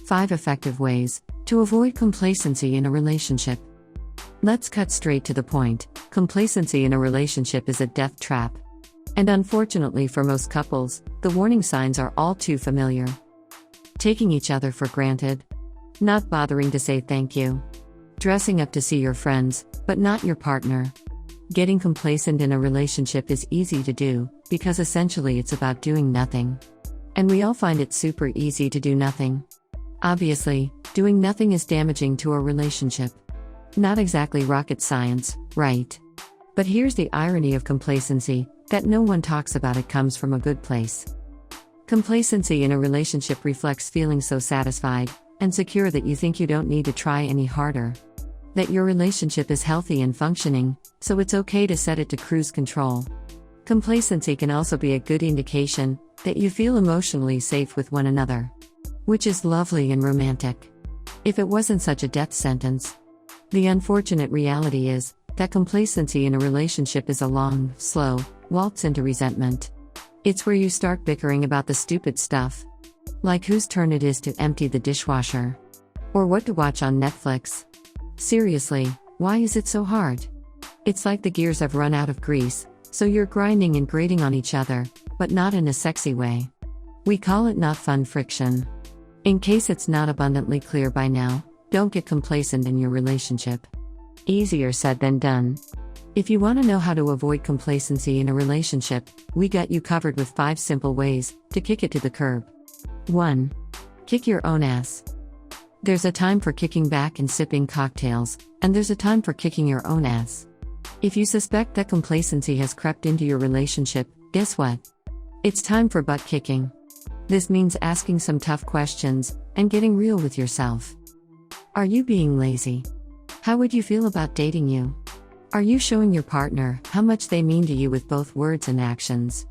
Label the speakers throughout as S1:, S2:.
S1: 5 effective ways to avoid complacency in a relationship. Let's cut straight to the point. Complacency in a relationship is a death trap. And unfortunately for most couples, the warning signs are all too familiar. Taking each other for granted. Not bothering to say thank you. Dressing up to see your friends, but not your partner. Getting complacent in a relationship is easy to do, because essentially it's about doing nothing. And we all find it super easy to do nothing. Obviously, doing nothing is damaging to a relationship. Not exactly rocket science, right? But here's the irony of complacency, that no one talks about. It comes from a good place. Complacency in a relationship reflects feeling so satisfied and secure that you think you don't need to try any harder. That your relationship is healthy and functioning, so it's okay to set it to cruise control. Complacency can also be a good indication that you feel emotionally safe with one another, which is lovely and romantic. If it wasn't such a death sentence. The unfortunate reality is that complacency in a relationship is a long, slow waltz into resentment. It's where you start bickering about the stupid stuff. Like whose turn it is to empty the dishwasher. Or what to watch on Netflix. Seriously, why is it so hard? It's like the gears have run out of grease, so you're grinding and grating on each other, but not in a sexy way. We call it not fun friction. In case it's not abundantly clear by now, don't get complacent in your relationship. Easier said than done. If you want to know how to avoid complacency in a relationship, we got you covered with 5 simple ways to kick it to the curb. 1. Kick your own ass. There's a time for kicking back and sipping cocktails, and there's a time for kicking your own ass. If you suspect that complacency has crept into your relationship, guess what? It's time for butt kicking. This means asking some tough questions and getting real with yourself. Are you being lazy? How would you feel about dating you? Are you showing your partner how much they mean to you with both words and actions?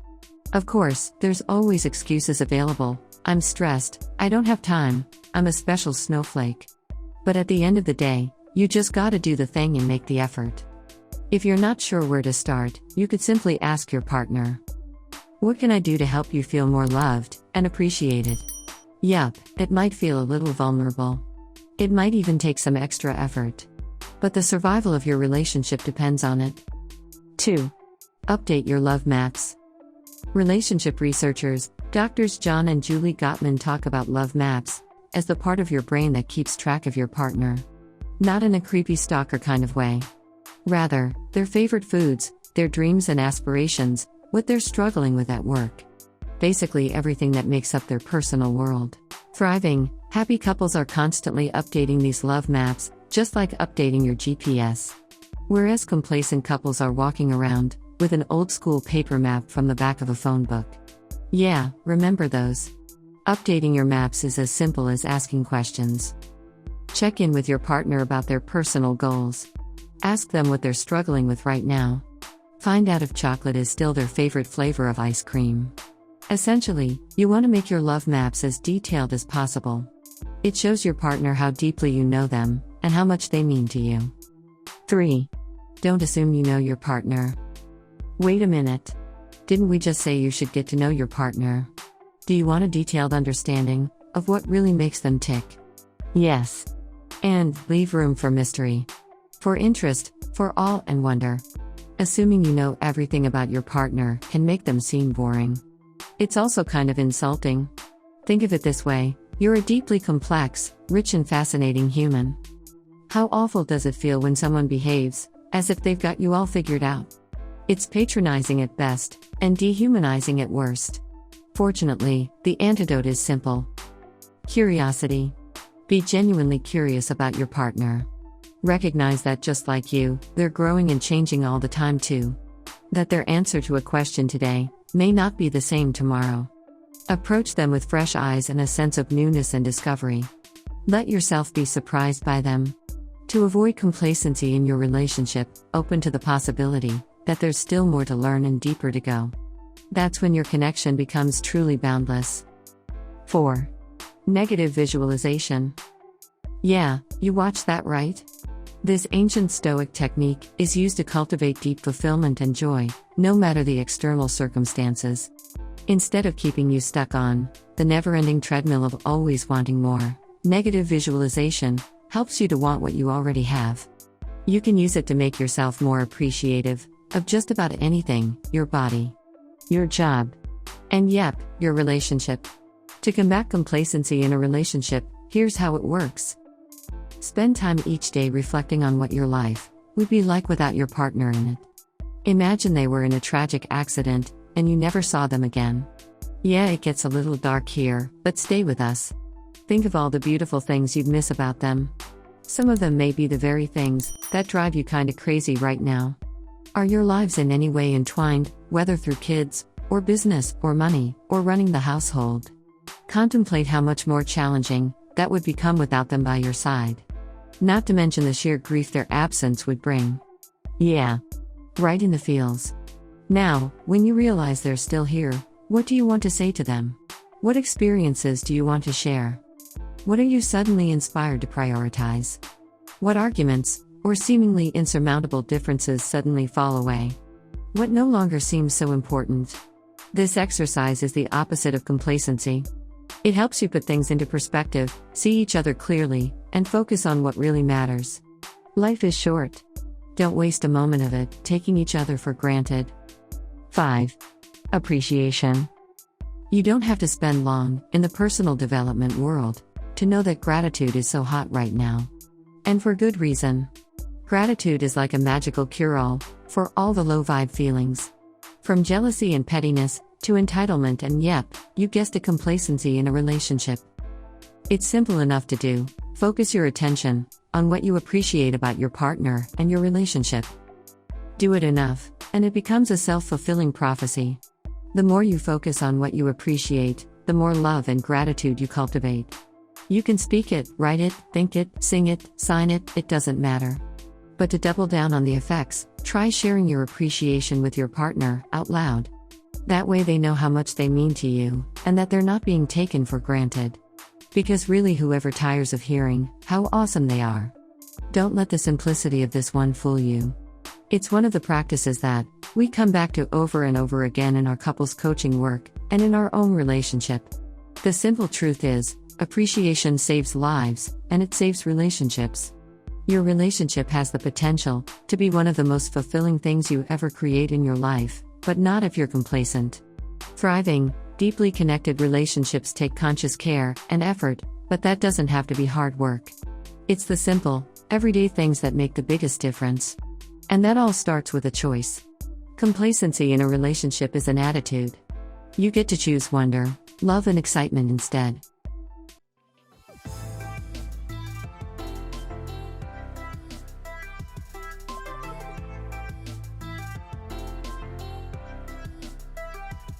S1: Of course, there's always excuses available. I'm stressed, I don't have time, I'm a special snowflake. But at the end of the day, you just gotta do the thing and make the effort. If you're not sure where to start, you could simply ask your partner. What can I do to help you feel more loved and appreciated? Yup, it might feel a little vulnerable. It might even take some extra effort. But the survival of your relationship depends on it. 2. Update your love maps. Relationship researchers, Drs. John and Julie Gottman, talk about love maps as the part of your brain that keeps track of your partner. Not in a creepy stalker kind of way. Rather, their favorite foods, their dreams and aspirations, what they're struggling with at work. Basically everything that makes up their personal world. Thriving, happy couples are constantly updating these love maps, just like updating your GPS. Whereas complacent couples are walking around with an old-school paper map from the back of a phone book. Yeah, remember those? Updating your maps is as simple as asking questions. Check in with your partner about their personal goals. Ask them what they're struggling with right now. Find out if chocolate is still their favorite flavor of ice cream. Essentially, you want to make your love maps as detailed as possible. It shows your partner how deeply you know them, and how much they mean to you. 3. Don't assume you know your partner. Wait a minute. Didn't we just say you should get to know your partner? Do you want a detailed understanding of what really makes them tick? Yes. And leave room for mystery. For interest, for awe and wonder. Assuming you know everything about your partner can make them seem boring. It's also kind of insulting. Think of it this way, you're a deeply complex, rich and fascinating human. How awful does it feel when someone behaves as if they've got you all figured out? It's patronizing at best, and dehumanizing at worst. Fortunately, the antidote is simple. Curiosity. Be genuinely curious about your partner. Recognize that just like you, they're growing and changing all the time too. That their answer to a question today may not be the same tomorrow. Approach them with fresh eyes and a sense of newness and discovery. Let yourself be surprised by them. To avoid complacency in your relationship, open to the possibility that there's still more to learn and deeper to go. That's when your connection becomes truly boundless. 4. Negative visualization. Yeah, you watched that right? This ancient Stoic technique is used to cultivate deep fulfillment and joy, no matter the external circumstances. Instead of keeping you stuck on the never-ending treadmill of always wanting more, Negative visualization helps you to want what you already have. You can use it to make yourself more appreciative of just about anything: your body, your job, and yep, your relationship. To combat complacency in a relationship, here's how it works. Spend time each day reflecting on what your life would be like without your partner in it. Imagine they were in a tragic accident and you never saw them again. Yeah, it gets a little dark here, but stay with us. Think of all the beautiful things you'd miss about them. Some of them may be the very things that drive you kinda crazy right now. Are your lives in any way entwined, whether through kids, or business, or money, or running the household? Contemplate how much more challenging that would become without them by your side. Not to mention the sheer grief their absence would bring. Yeah, right in the feels. Now, when you realize they're still here, what do you want to say to them? What experiences do you want to share? What are you suddenly inspired to prioritize? What arguments, or seemingly insurmountable differences suddenly fall away? What no longer seems so important? This exercise is the opposite of complacency. It helps you put things into perspective, see each other clearly, and focus on what really matters. Life is short. Don't waste a moment of it taking each other for granted. 5. Appreciation. You don't have to spend long in the personal development world to know that gratitude is so hot right now. And for good reason. Gratitude is like a magical cure-all for all the low-vibe feelings. From jealousy and pettiness to entitlement and yep, you guessed it, complacency in a relationship. It's simple enough to do. Focus your attention on what you appreciate about your partner and your relationship. Do it enough, and it becomes a self-fulfilling prophecy. The more you focus on what you appreciate, the more love and gratitude you cultivate. You can speak it, write it, think it, sing it, sign it, it doesn't matter. But to double down on the effects, try sharing your appreciation with your partner out loud. That way they know how much they mean to you, and that they're not being taken for granted. Because really, whoever tires of hearing how awesome they are. Don't let the simplicity of this one fool you. It's one of the practices that we come back to over and over again in our couples coaching work and in our own relationship. The simple truth is, appreciation saves lives, and it saves relationships. Your relationship has the potential to be one of the most fulfilling things you ever create in your life, but not if you're complacent. Thriving, deeply connected relationships take conscious care and effort, but that doesn't have to be hard work. It's the simple, everyday things that make the biggest difference. And that all starts with a choice. Complacency in a relationship is an attitude. You get to choose wonder, love, and excitement instead.